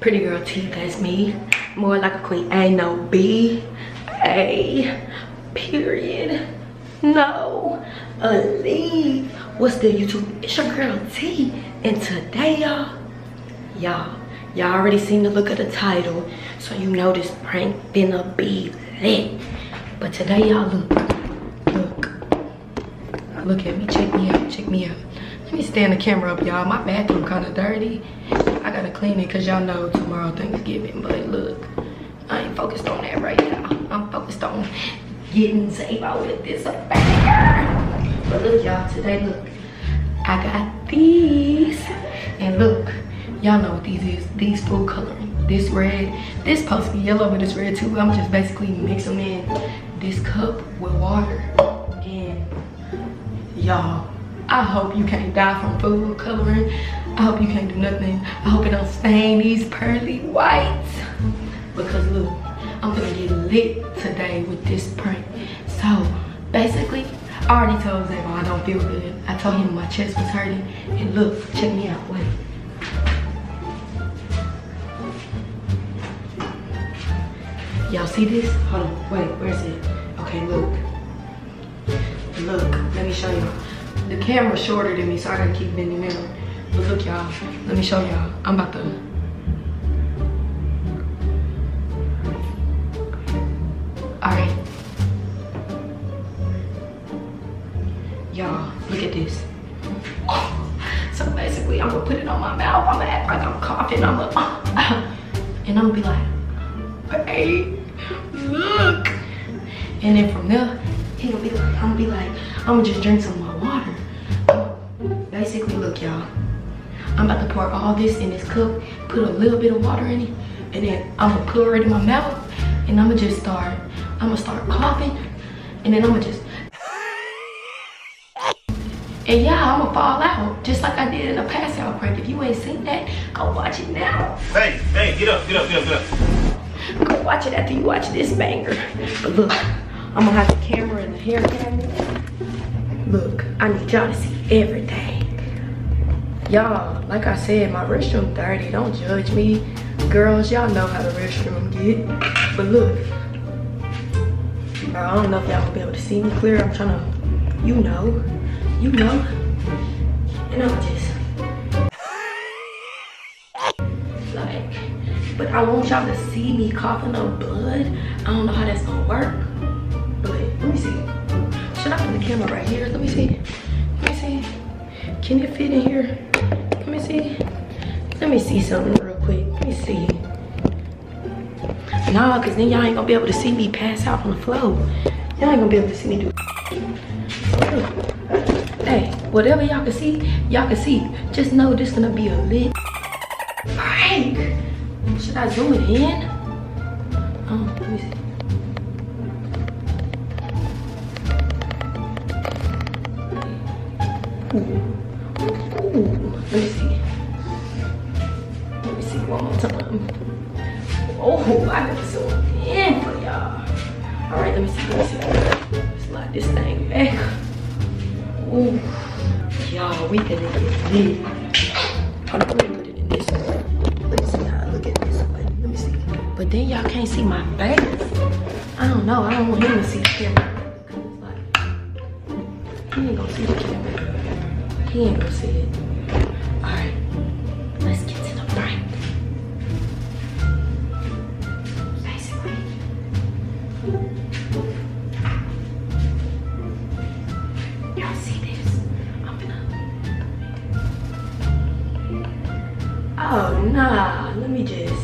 Pretty girl T, that's me. More like a queen. Ain't no B. A. Period. No. Elite. What's good, YouTube? It's your girl T. And today, y'all already seen the look of the title. So you know this prank finna be lit. But today, y'all, look at me. Check me out. Let me stand the camera up, y'all. My bathroom kind of dirty. I gotta clean it because y'all know tomorrow Thanksgiving. But look, I ain't focused on that right now. I'm focused on getting Zavo with this banger. But look, y'all, today, look, I got these. And look, y'all know what these is. These food coloring. This red. This supposed to be yellow, but it's red too. I'm just basically mixing them in this cup with water. And y'all, I hope you can't die from food coloring. I hope you can't do nothing. I hope it don't stain these pearly whites. Because look, I'm gonna get lit today with this prank. So basically, I already told Zavo I don't feel good. I told him my chest was hurting. And look, check me out, wait. Y'all see this? Hold on, wait, where's it? Okay, look, let me show y'all. The camera's shorter than me, so I gotta keep bending down. But look, y'all, let me show y'all. I'm about to. Alright. Y'all, look at this. So basically, I'm gonna put it on my mouth. I'm gonna act like I'm coughing. and I'm gonna be like, hey, look. And then from there, I'm gonna be like, I'm gonna just drink some of my water. Basically, look, y'all. I'm about to pour all this in this cup, put a little bit of water in it, and then I'm gonna pour it in my mouth, and I'm gonna start coughing, and then I'm gonna just, and yeah, I'm gonna fall out, just like I did in a pass out prank. If you ain't seen that, go watch it now. Hey, get up. Go watch it after you watch this banger. But look, I'm gonna have the camera in the hair cabinet. Look, I need y'all to see everything. Y'all, like I said, my restroom dirty. Don't judge me. Girls, y'all know how the restroom get. But look, bro, I don't know if y'all gonna be able to see me clear. I'm trying to, you know. And I'm just like, but I want y'all to see me coughing up blood. I don't know how that's gonna work. But let me see. Should I put the camera right here? Let me see. Can it fit in here? Let me see something real quick. Let me see. Nah, cause then y'all ain't gonna be able to see me pass out on the floor. Y'all ain't gonna be able to see me do. Hey, whatever y'all can see. Just know this gonna be a lit prank. Should I zoom it in? Let me see. Ooh, let me see one more time. Oh, I got to zoom in for y'all. All right, let me see. Slide this thing back. Ooh, y'all, we gonna get lit. Hold on, let me put it in this way. Let me see how I look at this way. Let me see. But then y'all can't see my face. I don't know. I don't want him to see the camera. Because like, he ain't gonna see the camera. He ain't gonna see it. Alright, let's get to the prank. Basically, y'all see this? I'm gonna. Oh nah, let me just.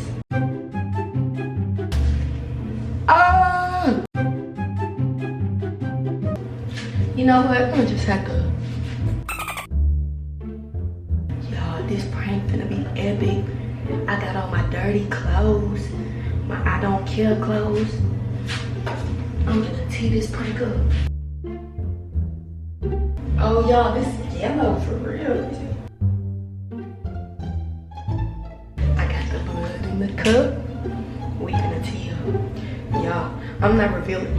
You know what? I'm gonna just have to. This prank finna be epic. I got all my dirty clothes, my I don't care clothes. I'm gonna tee this prank up. Oh y'all, this is yellow for real. I got the blood in the cup. We gonna tee up. Y'all, I'm not revealing.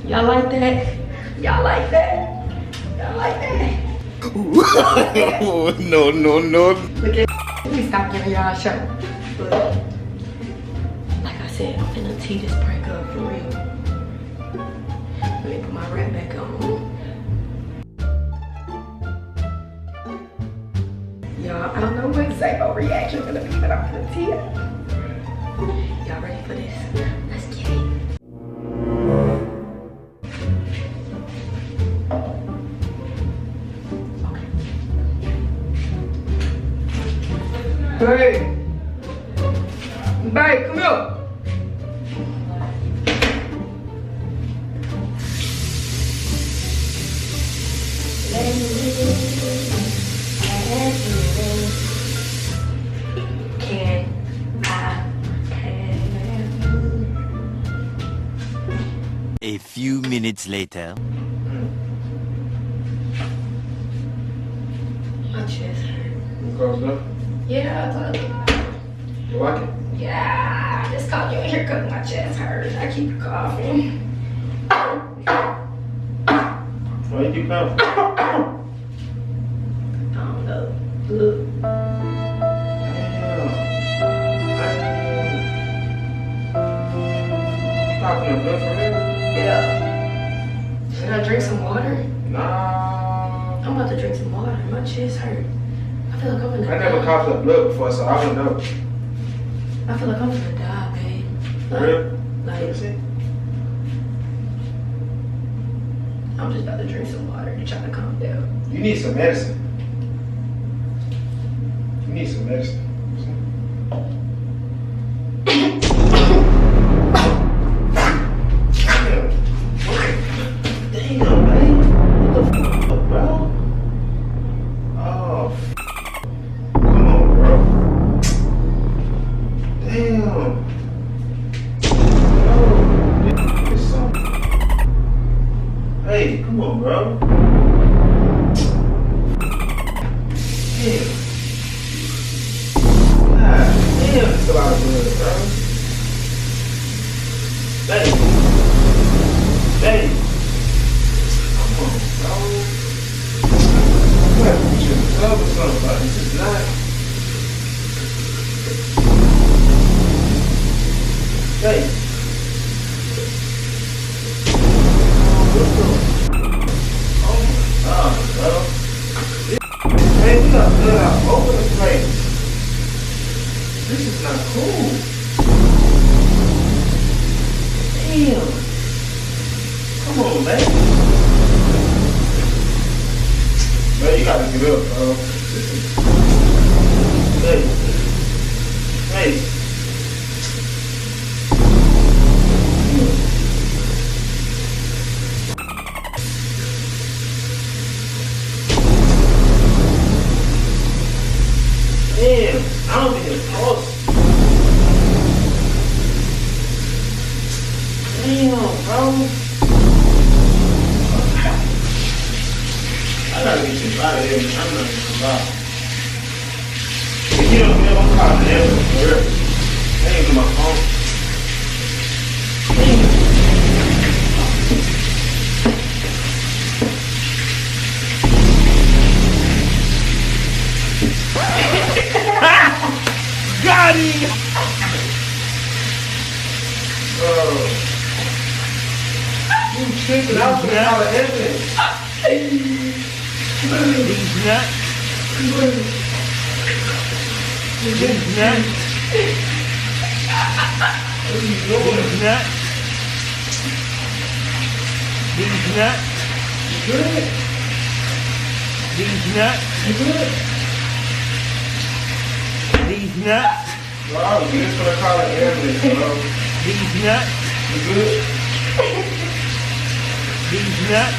Y'all like that? Y'all like that? Y'all like that? No, no, no. Look at, let me stop giving y'all a show. But, like I said, I'm finna tee this prank up for real. Let me put my wrap back on. Y'all, I don't know what Zavo reaction gonna be, but I'm gonna tee it. Y'all ready for this? Let's get it. Okay. Hey! Babe, come here! A few minutes later. My chest hurt. You close up? Yeah, I told you. You like it? Yeah, I just called you in here because my chest hurts. I keep coughing. Why you keep coughing? I don't know. Look. Coughing up blood for real? Yeah. Should I drink some water? Nah. I'm about to drink some water. My chest hurt. I feel like I'm gonna I never die. coughed up blood before, so I don't know. I feel like I'm gonna die, babe. For real? Like, Let me see. I'm just about to drink some water to try to calm down. You need some medicine. You need some medicine. Damn, man. What the fuck, bro? Oh, come on, bro. Damn. Oh, this song. Hey, come on, bro. Damn. God damn, it's a lot of blood, bro. Hey. Hey. Come on, bro. You have to put you in the tub or something, bro. This is not. Hey. Oh my God, bro. Hey, we got blood out over the place. This is not cool. Damn. Come on, man. Man, you gotta get up, bro. Hey. Hey. Damn, I don't think it's close. Damn, bro. I gotta get you out of here, man. I'm not gonna lie. If you don't get up, I'm calling the ambulance, for real. I ain't do my phone. Damn. Got him! You tripping? I was gonna call the ambulance. These nuts. These nuts. What are you doing? These nuts. These nuts. You good? These nuts. You good? These nuts. Bro, I was just gonna call the ambulance, bro. These nuts. You good? These nuts.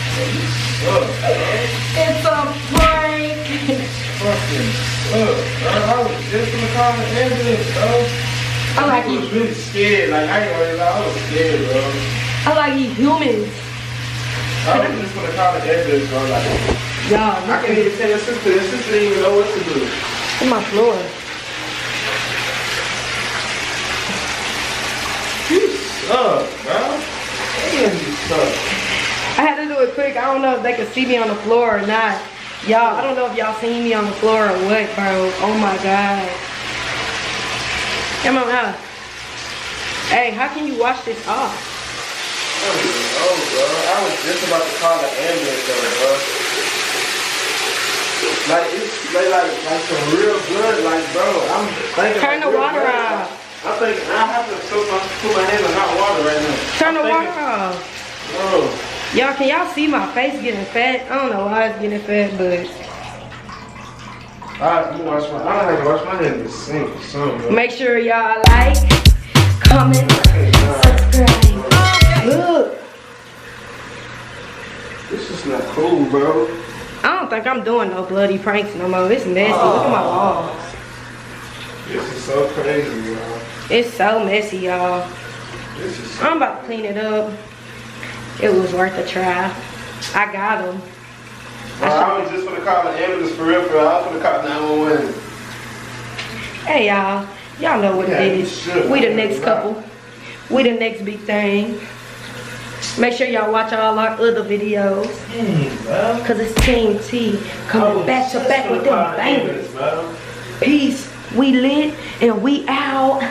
Look, It's a prank. fucking look, bro. I was just gonna call the ambulance, bro. I like I was you. really scared. Like, I ain't gonna lie, I was scared, bro. I like you humans. I was just gonna call the ambulance, bro. Like, Y'all, I can't even tell your sister. Your sister didn't even know what to do. on my floor. You suck, bro. Damn, you suck. I had to do it quick. I don't know if they could see me on the floor or not. Y'all, I don't know if y'all seen me on the floor or what, bro. Oh my God. Come on out. Hey, how can you wash this off? I don't even know, bro. I was just about to call the ambulance, bro. Like, it's like some real blood, like, bro. I'm thinking. Turn the water off. I'm thinking I have to put my hand in hot water right now. Turn the water off. Bro. Y'all, can y'all see my face getting fat? I don't know why it's getting fat, but Alright, I'm gonna wash my. I don't have to wash my hands in the sink or something. make sure y'all like, comment, subscribe. Look, This is not cool, bro. I don't think I'm doing no bloody pranks no more. It's messy. Look at my balls. This is so crazy, y'all. It's so messy, y'all. This is so I'm about to clean it up. It was worth a try. I got him. Well, I was just gonna call the ambulance for real. I was gonna call 911. Hey, y'all. Y'all know what it is. We the next couple. We the next big thing. Make sure y'all watch all our other videos. Cause it's Team T coming back to back with them bangers. Peace. We lit and we out.